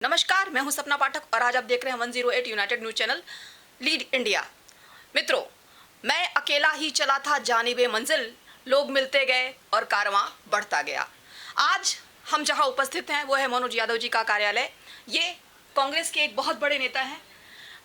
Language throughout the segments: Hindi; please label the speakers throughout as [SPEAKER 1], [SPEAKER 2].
[SPEAKER 1] नमस्कार, मैं हूं सपना पाठक और आज आप देख रहे हैं 108 United news channel lead India. मित्रों, मैं अकेला ही चला था जानिबे मंजिल, लोग मिलते गए और कारवां बढ़ता गया। आज हम जहां उपस्थित हैं वो है मनोज यादव जी का कार्यालय। ये कांग्रेस के एक बहुत बड़े नेता हैं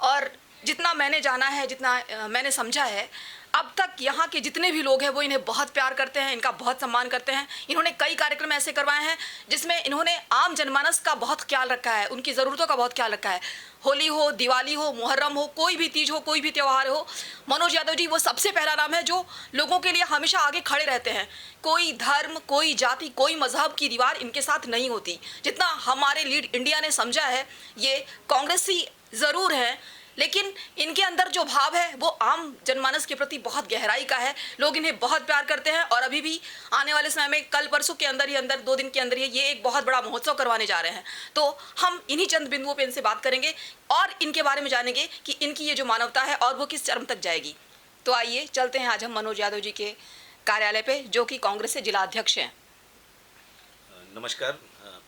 [SPEAKER 1] और जितना मैंने जाना है, जितना मैंने समझा है, अब तक यहाँ के जितने भी लोग हैं वो इन्हें बहुत प्यार करते हैं, इनका बहुत सम्मान करते हैं। इन्होंने कई कार्यक्रम ऐसे करवाए हैं जिसमें इन्होंने आम जनमानस का बहुत ख्याल रखा है, उनकी ज़रूरतों का बहुत ख्याल रखा है। होली हो, दिवाली हो, मुहर्रम हो, कोई भी तीज हो, कोई भी त्यौहार हो, मनोज यादव जी वो सबसे पहला नाम है जो लोगों के लिए हमेशा आगे खड़े रहते हैं। कोई धर्म, कोई जाति, कोई मजहब की दीवार इनके साथ नहीं होती। जितना हमारे लीड इंडिया ने समझा है, ये कांग्रेसी ज़रूर है, लेकिन इनके अंदर जो भाव है वो आम जनमानस के प्रति बहुत गहराई का है। लोग इन्हें बहुत प्यार करते हैं और अभी भी आने वाले समय में कल परसों के अंदर 2 दिन के अंदर ये एक बहुत बड़ा महोत्सव करवाने जा रहे हैं। तो हम इन्हीं चंद बिंदुओं पे इनसे बात करेंगे और इनके बारे में जानेंगे कि इनकी ये जो मानवता है और वो किस चरम तक जाएगी। तो आइए चलते हैं आज हम मनोज यादव जी के कार्यालय पे, जो कि कांग्रेस से जिला अध्यक्ष हैं।
[SPEAKER 2] नमस्कार।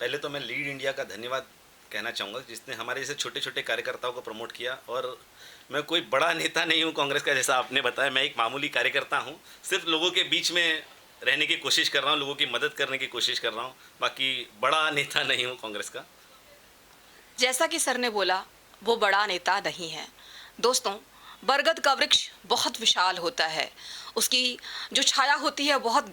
[SPEAKER 2] पहले तो मैं लीड इंडिया का धन्यवाद कहना चाहूँगा जिसने हमारे जैसे छोटे छोटे कार्यकर्ताओं को प्रमोट किया। और मैं कोई बड़ा नेता नहीं हूँ कांग्रेस का, जैसा आपने बताया। मैं एक मामूली कार्यकर्ता हूँ, सिर्फ लोगों के बीच में रहने की कोशिश कर रहा हूँ, लोगों की मदद करने की कोशिश कर रहा हूँ। बाकी बड़ा नेता नहीं हूँ कांग्रेस का।
[SPEAKER 1] जैसा कि सर ने बोला, वो बड़ा नेता नहीं है। दोस्तों, बरगद का वृक्ष बहुत विशाल होता है, उसकी जो छाया होती है बहुत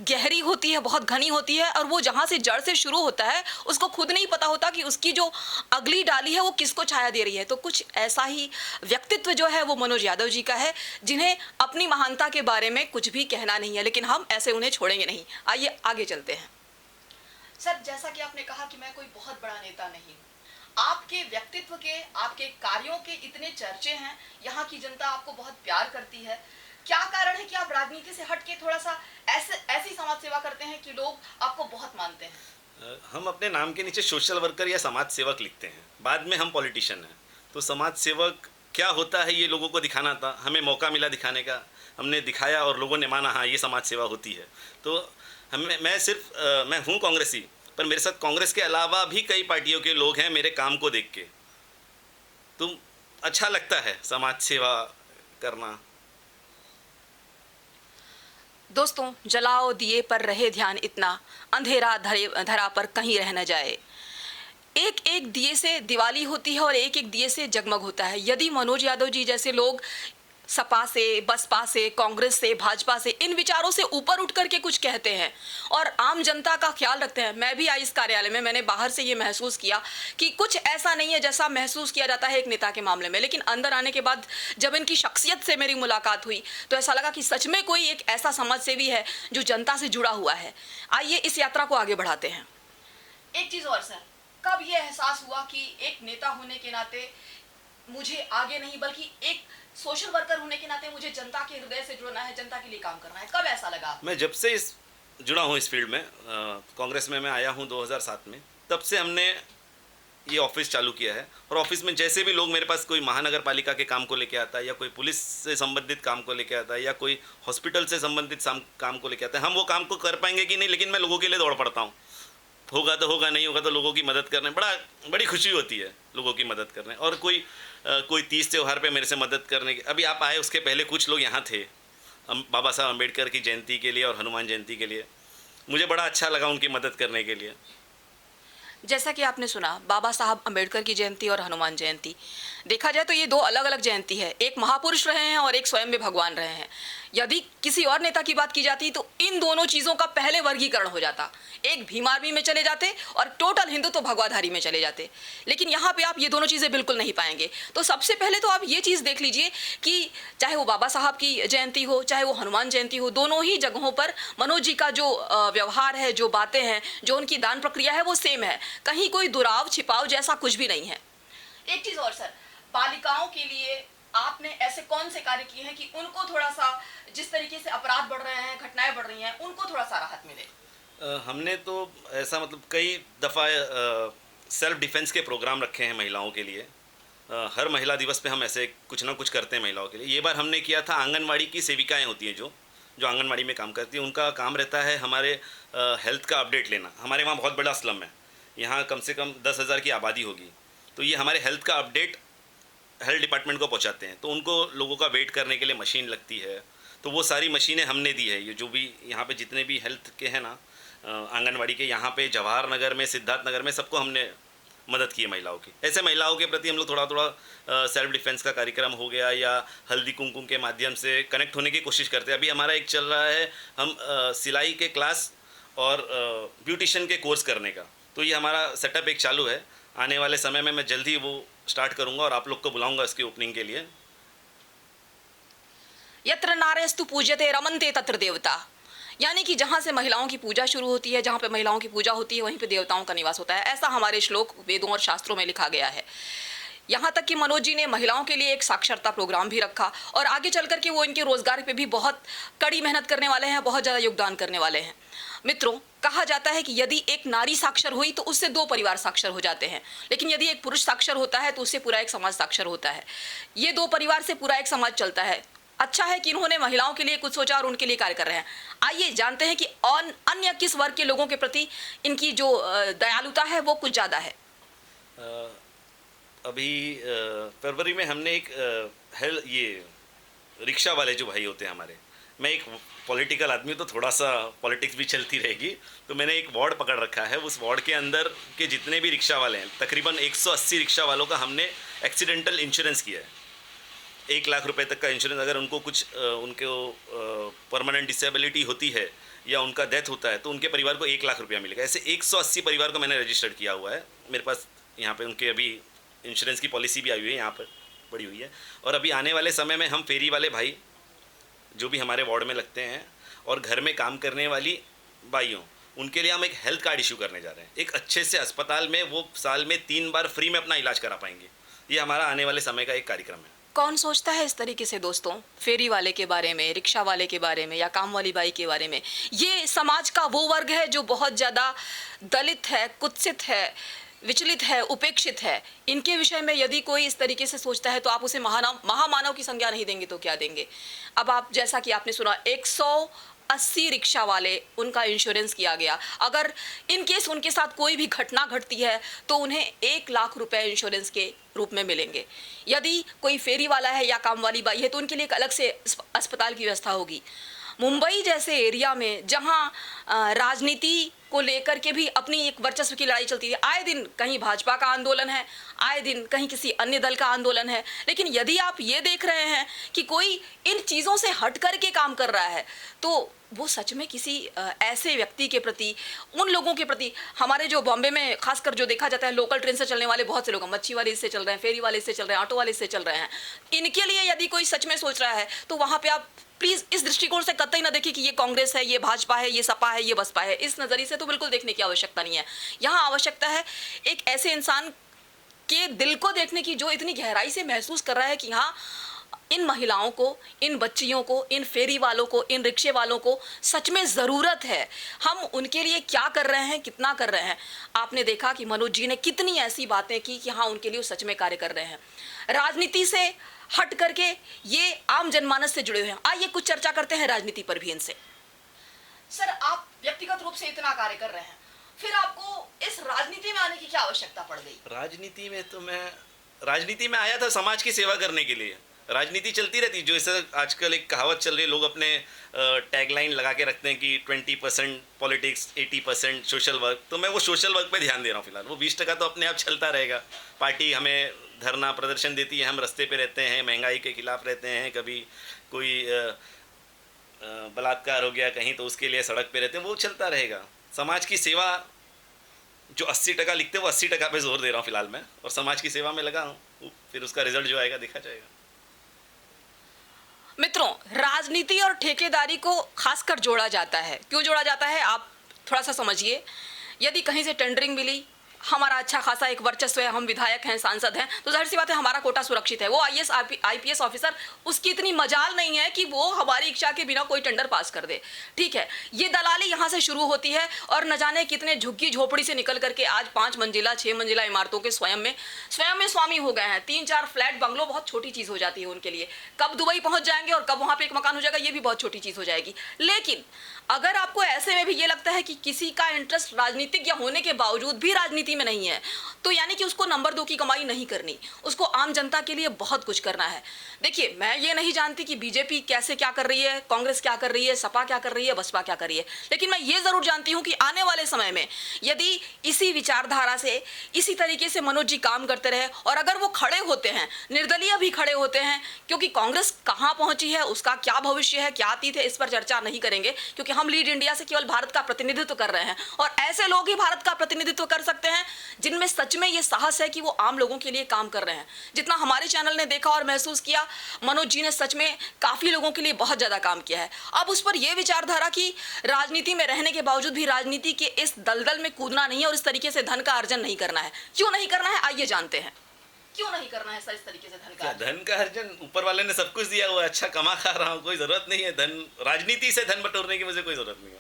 [SPEAKER 1] गहरी होती है, बहुत घनी होती है, और वो जहाँ से जड़ से शुरू होता है उसको खुद नहीं पता होता कि उसकी जो अगली डाली है वो किसको छाया दे रही है। तो कुछ ऐसा ही व्यक्तित्व जो है वो मनोज यादव जी का है, जिन्हें अपनी महानता के बारे में कुछ भी कहना नहीं है, लेकिन हम ऐसे उन्हें छोड़ेंगे नहीं। आइए आगे चलते हैं। सर, जैसा कि आपने कहा कि मैं कोई बहुत बड़ा नेता नहीं हूँ, आपके व्यक्तित्व के, आपके कार्यों के इतने चर्चे हैं, यहाँ की जनता आपको बहुत प्यार करती है। क्या कारण है कि आप राजनीति से हट के थोड़ा सा ऐसी समाज सेवा करते हैं कि लोग आपको बहुत मानते हैं?
[SPEAKER 2] हम अपने नाम के नीचे सोशल वर्कर या समाज सेवक लिखते हैं, बाद में हम पॉलिटिशियन हैं। तो समाज सेवक क्या होता है ये लोगों को दिखाना था, हमें मौका मिला दिखाने का, हमने दिखाया और लोगों ने माना हाँ ये समाज सेवा होती है। तो मैं हूँ कांग्रेसी, पर मेरे साथ कांग्रेस के अलावा भी कई पार्टियों के लोग हैं मेरे काम को देख के। तो अच्छा लगता है समाज सेवा करना।
[SPEAKER 1] दोस्तों, जलाओ दिए पर रहे ध्यान इतना, अंधेरा धरा पर कहीं रह न जाए। एक एक दिए से दिवाली होती है और एक एक दिए से जगमग होता है। यदि मनोज यादव जी जैसे लोग सपा से, बसपा से, कांग्रेस से, भाजपा से, इन विचारों से ऊपर उठ करके कुछ कहते हैं और आम जनता का ख्याल रखते हैं। मैं भी आई इस कार्यालय में, मैंने बाहर से ये महसूस किया कि कुछ ऐसा नहीं है जैसा महसूस किया जाता है एक नेता के मामले में, लेकिन अंदर आने के बाद जब इनकी शख्सियत से मेरी मुलाकात हुई तो ऐसा लगा कि सच में कोई एक ऐसा समाजसेवी है जो जनता से जुड़ा हुआ है। आइए इस यात्रा को आगे बढ़ाते हैं। एक चीज और सर, कब ये एहसास हुआ कि एक नेता होने के नाते मुझे आगे नहीं बल्कि एक सोशल वर्कर होने के नाते मुझे जनता के हृदय से जुड़ना है, जनता के लिए काम करना है? कब ऐसा लगा?
[SPEAKER 2] मैं जब से जुड़ा हूँ इस फील्ड में, कांग्रेस में मैं आया हूँ 2007 में, तब से हमने ये ऑफिस चालू किया है। और ऑफिस में जैसे भी लोग मेरे पास कोई महानगर पालिका के काम को लेके आता है, या कोई पुलिस से संबंधित काम को लेके आता है, या कोई हॉस्पिटल से संबंधित काम को लेके आता है, हम वो काम को कर पाएंगे कि नहीं, लेकिन मैं लोगों के लिए दौड़ पड़ता हूँ। होगा तो होगा, नहीं होगा तो लोगों की मदद करने बड़ी खुशी होती है, लोगों की मदद करने। और कोई तीज त्यौहार पे मेरे से मदद करने की, अभी आप आए उसके पहले कुछ लोग यहाँ थे बाबा साहब अम्बेडकर की जयंती के लिए और हनुमान जयंती के लिए। मुझे बड़ा अच्छा लगा उनकी मदद करने के लिए।
[SPEAKER 1] जैसा कि आपने सुना, बाबा साहब अम्बेडकर की जयंती और हनुमान जयंती, देखा जाए तो ये दो अलग अलग जयंती है। एक महापुरुष रहे हैं और एक स्वयं में भगवान रहे हैं। यदि किसी और नेता की बात की जाती तो इन दोनों चीज़ों का पहले वर्गीकरण हो जाता, एक भीम आर्मी में चले जाते और टोटल हिंदू तो भगवाधारी में चले जाते। लेकिन यहाँ पे आप ये दोनों चीज़ें बिल्कुल नहीं पाएंगे। तो सबसे पहले तो आप ये चीज़ देख लीजिए कि चाहे वो बाबा साहब की जयंती हो, चाहे वो हनुमान जयंती हो, दोनों ही जगहों पर मनोज जी का जो व्यवहार है, जो बातें हैं, जो उनकी दान प्रक्रिया है, वो सेम है। कहीं कोई दुराव छिपाव जैसा कुछ भी नहीं है। एक चीज़ और सर, बालिकाओं के लिए आपने ऐसे कौन से कार्य किए हैं कि उनको थोड़ा सा, जिस तरीके से अपराध बढ़ रहे हैं, घटनाएं बढ़ रही हैं, उनको थोड़ा सा राहत मिले?
[SPEAKER 2] हमने तो ऐसा कई दफ़ा सेल्फ डिफेंस के प्रोग्राम रखे हैं महिलाओं के लिए। हर महिला दिवस पे हम ऐसे कुछ ना कुछ करते हैं महिलाओं के लिए। ये बार हमने किया था, आंगनवाड़ी की सेविकाएं होती हैं जो आंगनवाड़ी में काम करती हैं, उनका काम रहता है हमारे हेल्थ का अपडेट लेना। हमारे वहाँ बहुत बड़ा स्लम है, यहाँ कम से कम 10,000 की आबादी होगी, तो ये हमारे हेल्थ का अपडेट हेल्थ डिपार्टमेंट को पहुँचाते हैं, तो उनको लोगों का वेट करने के लिए मशीन लगती है, तो वो सारी मशीनें हमने दी है। ये जो भी यहाँ पे जितने भी हेल्थ के हैं ना, आंगनवाड़ी के, यहाँ पे जवाहर नगर में, सिद्धार्थ नगर में, सबको हमने मदद की है महिलाओं की। ऐसे महिलाओं के प्रति हम लोग थोड़ा थोड़ा सेल्फ डिफेंस का कार्यक्रम हो गया या हल्दी कुमकुम के माध्यम से कनेक्ट होने की कोशिश करते हैं। अभी हमारा एक चल रहा है, हम सिलाई के क्लास और ब्यूटिशियन के कोर्स करने का, तो ये हमारा सेटअप एक चालू है। आने वाले समय में मैं जल्द ही वो स्टार्ट करूँगा और आप लोग को बुलाऊँगा इसकी ओपनिंग के लिए।
[SPEAKER 1] यत्र नारेस्तु पूज्यते रमन्ते तत्र देवता, यानी कि जहाँ से महिलाओं की पूजा शुरू होती है, जहाँ पे महिलाओं की पूजा होती है, वहीं पे देवताओं का निवास होता है। ऐसा हमारे श्लोक वेदों और शास्त्रों में लिखा गया है। यहाँ तक कि मनोज जी ने महिलाओं के लिए एक साक्षरता प्रोग्राम भी रखा और आगे चल करके वो इनके रोजगार पे भी बहुत कड़ी मेहनत करने वाले हैं, बहुत ज़्यादा योगदान करने वाले हैं। मित्रों, कहा जाता है कि यदि एक नारी साक्षर हुई तो उससे 2 परिवार साक्षर हो जाते हैं, लेकिन यदि एक पुरुष साक्षर होता है तो उससे पूरा एक समाज साक्षर होता है। ये 2 परिवार से पूरा एक समाज चलता है। अच्छा है कि इन्होंने महिलाओं के लिए कुछ सोचा और उनके लिए कार्य कर रहे हैं। आइए जानते हैं कि अन्य किस वर्ग के लोगों के प्रति इनकी जो दयालुता है वो कुछ ज़्यादा है।
[SPEAKER 2] अभी फरवरी में हमने एक ये रिक्शा वाले जो भाई होते हैं हमारे, मैं एक पॉलिटिकल आदमी हूँ तो थोड़ा सा पॉलिटिक्स भी चलती रहेगी, तो मैंने एक वार्ड पकड़ रखा है। उस वार्ड के अंदर के जितने भी रिक्शा वाले हैं, तकरीबन 180 रिक्शा वालों का हमने एक्सीडेंटल इंश्योरेंस किया है। 1 लाख रुपए तक का इंश्योरेंस, अगर उनको कुछ उनको परमानेंट डिसेबिलिटी होती है या उनका डेथ होता है तो उनके परिवार को 1 लाख रुपया मिलेगा। ऐसे 180 परिवार को मैंने रजिस्टर्ड किया हुआ है। मेरे पास यहाँ पे उनके अभी इंश्योरेंस की पॉलिसी भी आई हुई है, यहाँ पर पड़ी हुई है। और अभी आने वाले समय में हम फेरी वाले भाई जो भी हमारे वार्ड में लगते हैं और घर में काम करने वाली बाइयों, उनके लिए हम एक हेल्थ कार्ड इशू करने जा रहे हैं। एक अच्छे से अस्पताल में वो साल में 3 बार फ्री में अपना इलाज करा पाएंगे। ये हमारा आने वाले समय का एक कार्यक्रम है।
[SPEAKER 1] कौन सोचता है इस तरीके से दोस्तों, फेरी वाले के बारे में, रिक्शा वाले के बारे में या काम वाली बाई के बारे में? ये समाज का वो वर्ग है जो बहुत ज़्यादा दलित है, कुत्सित है, विचलित है, उपेक्षित है। इनके विषय में यदि कोई इस तरीके से सोचता है तो आप उसे महामानव की संज्ञा नहीं देंगे तो क्या देंगे? अब आप, जैसा कि आपने सुना, 180 रिक्शा वाले, उनका इंश्योरेंस किया गया। अगर इन केस उनके साथ कोई भी घटना घटती है तो उन्हें 1 लाख रुपए इंश्योरेंस के रूप में मिलेंगे। यदि कोई फेरी वाला है या काम वाली बाई है तो उनके लिए एक अलग से अस्पताल की व्यवस्था होगी। मुंबई जैसे एरिया में जहां राजनीति को लेकर के भी अपनी एक वर्चस्व की लड़ाई चलती है, आए दिन कहीं भाजपा का आंदोलन है, आए दिन कहीं किसी अन्य दल का आंदोलन है, लेकिन यदि आप ये देख रहे हैं कि कोई इन चीज़ों से हट करके काम कर रहा है तो वो सच में किसी ऐसे व्यक्ति के प्रति, उन लोगों के प्रति, हमारे जो बॉम्बे में खासकर जो देखा जाता है, लोकल ट्रेन से चलने वाले बहुत से लोग, मच्छी वाले इससे चल रहे हैं, फेरी वाले इससे चल रहे हैं, ऑटो वाले इससे चल रहे हैं, इनके लिए यदि कोई सच में सोच रहा है तो वहाँ पे आप प्लीज इस दृष्टिकोण से कतई ना देखिए कि ये कांग्रेस है, ये भाजपा है, ये सपा है, ये बसपा है। इस नजरिए से तो बिल्कुल देखने की आवश्यकता नहीं है। यहाँ आवश्यकता है एक ऐसे इंसान के दिल को देखने की जो इतनी गहराई से महसूस कर रहा है कि हाँ, इन महिलाओं को, इन बच्चियों को, इन फेरी वालों को, इन रिक्शे वालों को सच में ज़रूरत है। हम उनके लिए क्या कर रहे हैं, कितना कर रहे हैं? आपने देखा कि मनोज जी ने कितनी ऐसी बातें की कि हाँ, उनके लिए सच में कार्य कर रहे हैं। राजनीति से हट करके ये आम जनमानस से जुड़े हुए हैं। आइए कुछ चर्चा करते हैं राजनीति पर भी इनसे। सर, आप व्यक्तिगत रूप से इतना कार्य कर रहे हैं, फिर आपको इस राजनीति में आने की क्या आवश्यकता पड़ गई?
[SPEAKER 2] राजनीति में तो मैं राजनीति में आया था समाज की सेवा करने के लिए। राजनीति चलती रहती, जो इसे आजकल एक कहावत चल रही है, लोग अपने टैगलाइन लगा के रखते हैं कि 20% पॉलिटिक्स, 80% सोशल वर्क। तो मैं वो सोशल वर्क पे ध्यान दे रहा हूँ फिलहाल। वो 20% तो अपने आप चलता रहेगा। पार्टी हमें धरना प्रदर्शन देती है, हम रास्ते पे रहते हैं, महंगाई के खिलाफ रहते हैं, कभी कोई बलात्कार हो गया कहीं तो उसके लिए सड़क पे रहते हैं, वो चलता रहेगा। समाज की सेवा जो 80% लिखते हैं वो 80% पे जोर दे रहा हूँ फिलहाल मैं, और समाज की सेवा में लगा हूँ। फिर उसका रिजल्ट जो आएगा देखा जाएगा।
[SPEAKER 1] मित्रों, राजनीति और ठेकेदारी को खासकर जोड़ा जाता है। क्यों जोड़ा जाता है, आप थोड़ा सा समझिए। यदि कहीं से टेंडरिंग मिली, हमारा अच्छा खासा एक वर्चस्व है, हम विधायक हैं, सांसद हैं, तो जाहिर सी बात है हमारा कोटा सुरक्षित है। वो आईएएस आईपीएस ऑफिसर, उसकी इतनी मजाल नहीं है कि वो हमारी इच्छा के बिना कोई टेंडर पास कर दे। ठीक है, ये दलाली यहाँ से शुरू होती है और न जाने कितने झुग्गी झोपड़ी से निकल करके आज 5 मंजिला 6 मंजिला इमारतों के स्वयं में स्वामी हो गए हैं। 3-4 फ्लैट बंगलो बहुत छोटी चीज़ हो जाती है उनके लिए। कब दुबई पहुँच जाएंगे और कब वहाँ पर एक मकान हो जाएगा, ये भी बहुत छोटी चीज़ हो जाएगी। लेकिन अगर आपको ऐसे में भी ये लगता है कि किसी का इंटरेस्ट राजनीतिक या होने के बावजूद भी राजनीति में नहीं है, तो यानी कि उसको नंबर 2 की कमाई नहीं करनी, उसको आम जनता के लिए बहुत कुछ करना है। देखिए, मैं ये नहीं जानती कि बीजेपी कैसे क्या कर रही है, कांग्रेस क्या कर रही है, सपा क्या कर रही है, बसपा क्या कर रही है, लेकिन मैं ये जरूर जानती हूँ कि आने वाले समय में यदि इसी विचारधारा से, इसी तरीके से मनोज जी काम करते रहे और अगर वो खड़े होते हैं, निर्दलीय भी खड़े होते हैं, क्योंकि कांग्रेस कहाँ पहुंची है, उसका क्या भविष्य है, क्या अतीत है, इस पर चर्चा नहीं करेंगे, क्योंकि हम लीड इंडिया से केवल भारत का प्रतिनिधित्व कर रहे हैं और ऐसे लोग ही भारत का प्रतिनिधित्व कर सकते हैं जिनमें सच में ये साहस है कि वो आम लोगों के लिए काम कर रहे हैं। जितना हमारे चैनल ने देखा और महसूस किया, मनोज जी ने सच में काफी लोगों के लिए बहुत ज्यादा काम किया है। अब उस पर यह विचारधारा कि राजनीति में रहने के बावजूद भी राजनीति के इस दलदल में कूदना नहीं है और इस तरीके से धन का अर्जन नहीं करना है। क्यों नहीं करना है, आइए जानते हैं क्यों नहीं करना है सर इस तरीके से
[SPEAKER 2] धन का अर्जन। ऊपर वाले ने सब कुछ दिया हुआ है, अच्छा कमा खा रहा हूँ, कोई जरूरत नहीं है धन, राजनीति से धन बटोरने की मुझे कोई जरूरत नहीं है।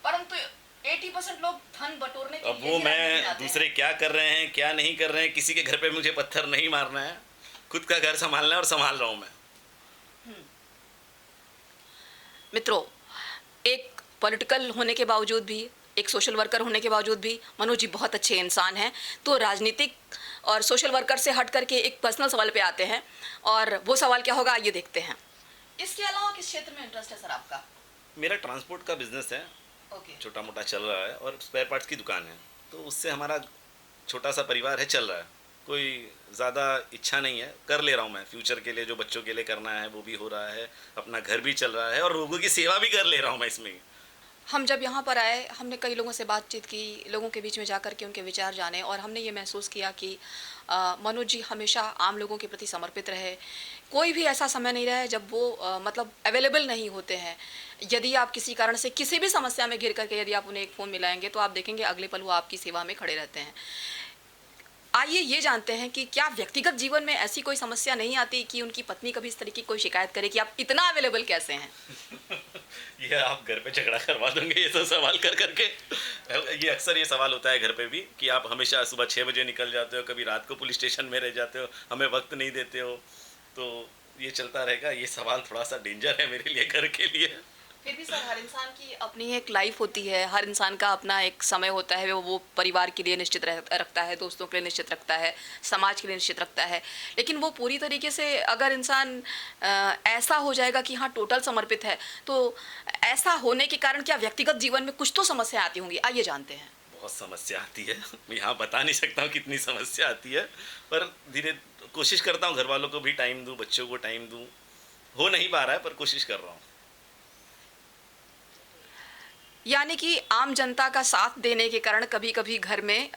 [SPEAKER 1] परंतु 80% लोग धन बटोरने के
[SPEAKER 2] अब वो मैं दूसरे क्या कर रहे हैं क्या नहीं कर रहे हैं, किसी के घर पे मुझे पत्थर नहीं मारना है, खुद का घर संभालना है और संभाल रहा हूँ मैं।
[SPEAKER 1] मित्रों, एक पॉलिटिकल होने के बावजूद भी, एक सोशल वर्कर होने के बावजूद भी मनोज जी बहुत अच्छे इंसान हैं। तो राजनीतिक और सोशल वर्कर से हट करके एक पर्सनल सवाल पे आते हैं और वो सवाल क्या होगा आइए देखते हैं। इसके अलावा किस क्षेत्र में इंटरेस्ट है सर आपका?
[SPEAKER 2] मेरा ट्रांसपोर्ट का बिजनेस है, छोटा मोटा चल रहा है और स्पेयर पार्ट्स की दुकान है, तो उससे हमारा छोटा सा परिवार है, चल रहा है। कोई ज़्यादा इच्छा नहीं है, कर ले रहा हूँ मैं। फ्यूचर के लिए जो बच्चों के लिए करना है वो भी हो रहा है, अपना घर भी चल रहा है और लोगों की सेवा भी कर ले रहा हूँ मैं इसमें।
[SPEAKER 1] हम जब यहाँ पर आए, हमने कई लोगों से बातचीत की, लोगों के बीच में जाकर के उनके विचार जाने और हमने ये महसूस किया कि मनोज जी हमेशा आम लोगों के प्रति समर्पित रहे। कोई भी ऐसा समय नहीं रहा है जब वो मतलब अवेलेबल नहीं होते हैं। यदि आप किसी कारण से किसी भी समस्या में घिर करके यदि आप उन्हें एक फ़ोन मिलाएंगे तो आप देखेंगे अगले पल वो आपकी सेवा में खड़े रहते हैं। आइए ये जानते हैं कि क्या व्यक्तिगत जीवन में ऐसी कोई समस्या नहीं आती कि उनकी पत्नी कभी इस तरीके की कोई शिकायत करे कि आप इतना अवेलेबल कैसे हैं?
[SPEAKER 2] ये आप घर पे झगड़ा करवा दोगे ये सब सवाल कर करके। ये अक्सर ये सवाल होता है घर पे भी कि आप हमेशा सुबह 6 बजे निकल जाते हो, कभी रात को पुलिस स्टेशन में रह जाते हो, हमें वक्त नहीं देते हो, तो ये चलता रहेगा। ये सवाल थोड़ा सा डेंजर है मेरे लिए, घर के लिए।
[SPEAKER 1] फिर भी सर, हर इंसान की अपनी एक लाइफ होती है, हर इंसान का अपना एक समय होता है, वो परिवार के लिए निश्चित रखता है, दोस्तों के लिए निश्चित रखता है, समाज के लिए निश्चित रखता है। लेकिन वो पूरी तरीके से अगर इंसान ऐसा हो जाएगा कि हाँ टोटल समर्पित है, तो ऐसा होने के कारण क्या व्यक्तिगत जीवन में कुछ तो समस्या आती होंगी? आइए जानते हैं।
[SPEAKER 2] बहुत समस्या आती है, मैं यहाँ बता नहीं सकता हूँ कितनी समस्या आती है, पर धीरे कोशिश करता हूँ घर वालों को भी टाइम दूँ, बच्चों को टाइम दूँ। हो नहीं पा रहा है पर कोशिश कर रहा हूँ।
[SPEAKER 1] यानी कि आम जनता का साथ देने के कारण कभी कभी घर में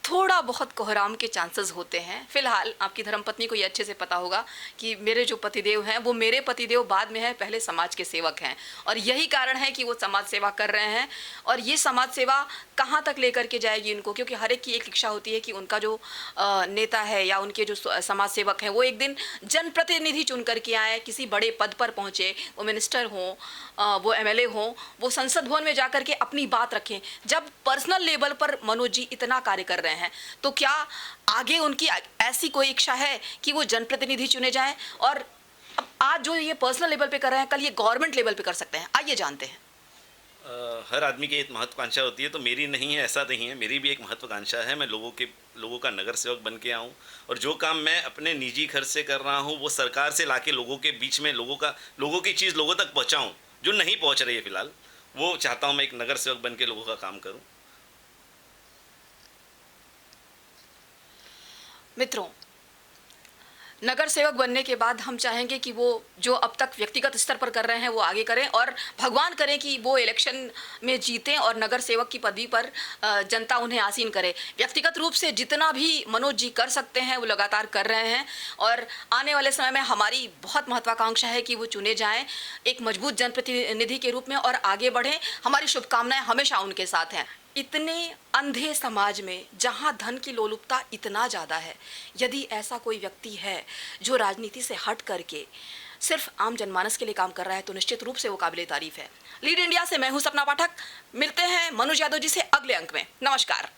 [SPEAKER 1] थोड़ा बहुत कोहराम के चांसेस होते हैं। फिलहाल आपकी धर्मपत्नी को ये अच्छे से पता होगा कि मेरे जो पतिदेव हैं वो मेरे पतिदेव बाद में हैं, पहले समाज के सेवक हैं और यही कारण है कि वो समाज सेवा कर रहे हैं। और ये समाज सेवा कहाँ तक लेकर के जाएगी उनको, क्योंकि हर एक की एक इच्छा होती है कि उनका जो नेता है या उनके जो समाज सेवक हैं वो एक दिन जनप्रतिनिधि चुन करके आए, किसी बड़े पद पर पहुँचे, वो मिनिस्टर हों, वो MLA हों, वो संसद भवन में जा कर के अपनी बात रखें। जब पर्सनल लेवल पर मनोज जी इतना कार्य कर रहे हैं तो क्या आगे उनकी ऐसी कोई इच्छा है कि वो जनप्रतिनिधि चुने जाएं? और अब आज जो ये पर्सनल लेवल पे कर रहे हैं, कल ये गवर्नमेंट लेवल पे कर सकते हैं। आइए जानते हैं।
[SPEAKER 2] हर आदमी की एक महत्वाकांक्षा होती है, तो मेरी नहीं है ऐसा नहीं है, मेरी भी एक महत्वाकांक्षा है। मैं लोगों का नगर सेवक बन के आऊँ और जो काम मैं अपने निजी खर्च से कर रहा हूँ वो सरकार से लाके लोगों के बीच में लोगों की चीज़ लोगों तक पहुँचाऊँ, जो नहीं पहुँच रही है फिलहाल। वो चाहता हूँ मैं एक नगर सेवक बन के लोगों का काम करूँ।
[SPEAKER 1] मित्रों, नगर सेवक बनने के बाद हम चाहेंगे कि वो जो अब तक व्यक्तिगत स्तर पर कर रहे हैं वो आगे करें और भगवान करें कि वो इलेक्शन में जीतें और नगर सेवक की पदवी पर जनता उन्हें आसीन करे। व्यक्तिगत रूप से जितना भी मनोज जी कर सकते हैं वो लगातार कर रहे हैं और आने वाले समय में हमारी बहुत महत्वाकांक्षा है कि वो चुने जाएं एक मजबूत जनप्रतिनिधि के रूप में और आगे बढ़ें। हमारी शुभकामनाएं हमेशा उनके साथ हैं। इतने अंधे समाज में जहां धन की लोलुपता इतना ज़्यादा है, यदि ऐसा कोई व्यक्ति है जो राजनीति से हट करके सिर्फ आम जनमानस के लिए काम कर रहा है तो निश्चित रूप से वो काबिले तारीफ है। लीड इंडिया से मैं हूं सपना पाठक। मिलते हैं मनोज यादव जी से अगले अंक में। नमस्कार।